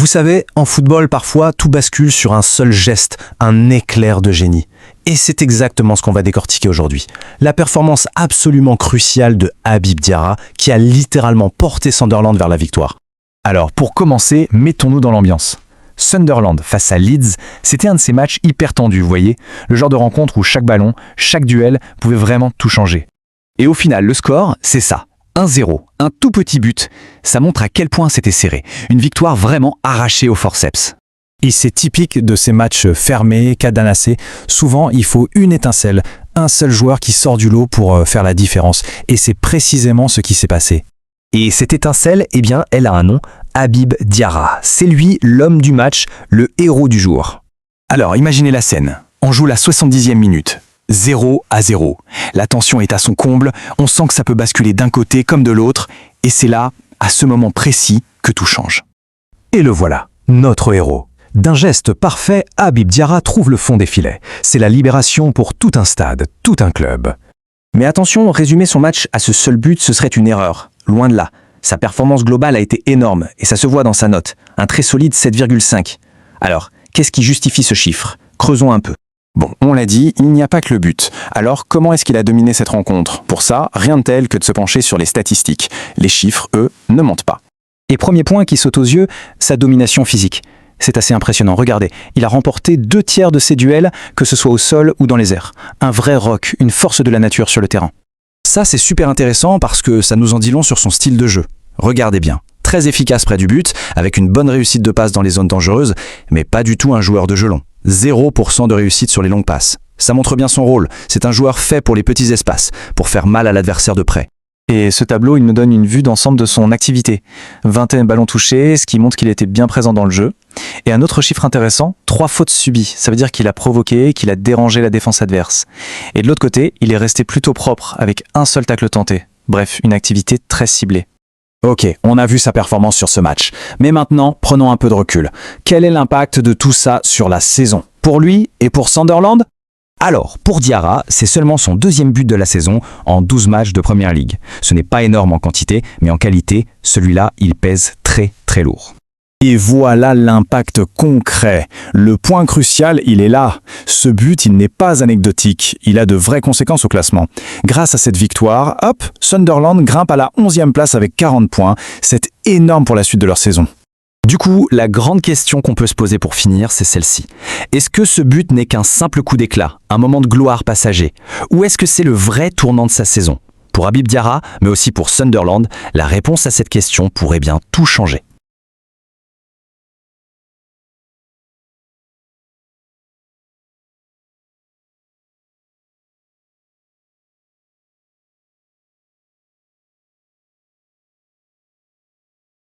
Vous savez, en football, parfois, tout bascule sur un seul geste, un éclair de génie. Et c'est exactement ce qu'on va décortiquer aujourd'hui. La performance absolument cruciale de Habib Diarra, qui a littéralement porté Sunderland vers la victoire. Alors, pour commencer, mettons-nous dans l'ambiance. Sunderland face à Leeds, c'était un de ces matchs hyper tendus, vous voyez, le genre de rencontre où chaque ballon, chaque duel pouvait vraiment tout changer. Et au final, le score, c'est ça. 1-0, un tout petit but. Ça montre à quel point c'était serré. Une victoire vraiment arrachée au forceps. Et c'est typique de ces matchs fermés, cadenassés. Souvent, il faut une étincelle, un seul joueur qui sort du lot pour faire la différence. Et c'est précisément ce qui s'est passé. Et cette étincelle, eh bien, elle a un nom, Habib Diarra. C'est lui l'homme du match, le héros du jour. Alors, imaginez la scène. On joue la 70e minute. 0-0. La tension est à son comble, on sent que ça peut basculer d'un côté comme de l'autre, et c'est là, à ce moment précis, que tout change. Et le voilà, notre héros. D'un geste parfait, Habib Diarra trouve le fond des filets. C'est la libération pour tout un stade, tout un club. Mais attention, résumer son match à ce seul but, ce serait une erreur. Loin de là. Sa performance globale a été énorme, et ça se voit dans sa note. Un très solide 7,5. Alors, qu'est-ce qui justifie ce chiffre? Creusons un peu. Bon, on l'a dit, il n'y a pas que le but. Alors, comment est-ce qu'il a dominé cette rencontre? Pour ça, rien de tel que de se pencher sur les statistiques. Les chiffres, eux, ne mentent pas. Et premier point qui saute aux yeux, sa domination physique. C'est assez impressionnant, regardez, il a remporté 2/3 de ses duels, que ce soit au sol ou dans les airs. Un vrai rock, une force de la nature sur le terrain. Ça, c'est super intéressant parce que ça nous en dit long sur son style de jeu. Regardez bien, très efficace près du but, avec une bonne réussite de passe dans les zones dangereuses, mais pas du tout un joueur de jeu long. 0% de réussite sur les longues passes. Ça montre bien son rôle, c'est un joueur fait pour les petits espaces, pour faire mal à l'adversaire de près. Et ce tableau, il nous donne une vue d'ensemble de son activité. 21 ballons touchés, ce qui montre qu'il était bien présent dans le jeu. Et un autre chiffre intéressant, 3 fautes subies. Ça veut dire qu'il a provoqué, qu'il a dérangé la défense adverse. Et de l'autre côté, il est resté plutôt propre, avec un seul tacle tenté. Bref, une activité très ciblée. Ok, on a vu sa performance sur ce match. Mais maintenant, prenons un peu de recul. Quel est l'impact de tout ça sur la saison? Pour lui et pour Sunderland? Alors, pour Diarra, c'est seulement son 2e but de la saison en 12 matchs de Première Ligue. Ce n'est pas énorme en quantité, mais en qualité, celui-là, il pèse très très lourd. Et voilà l'impact concret. Le point crucial, il est là. Ce but, il n'est pas anecdotique. Il a de vraies conséquences au classement. Grâce à cette victoire, hop, Sunderland grimpe à la 11e place avec 40 points. C'est énorme pour la suite de leur saison. Du coup, la grande question qu'on peut se poser pour finir, c'est celle-ci. Est-ce que ce but n'est qu'un simple coup d'éclat, un moment de gloire passager? Ou est-ce que c'est le vrai tournant de sa saison? Pour Habib Diarra, mais aussi pour Sunderland, la réponse à cette question pourrait bien tout changer.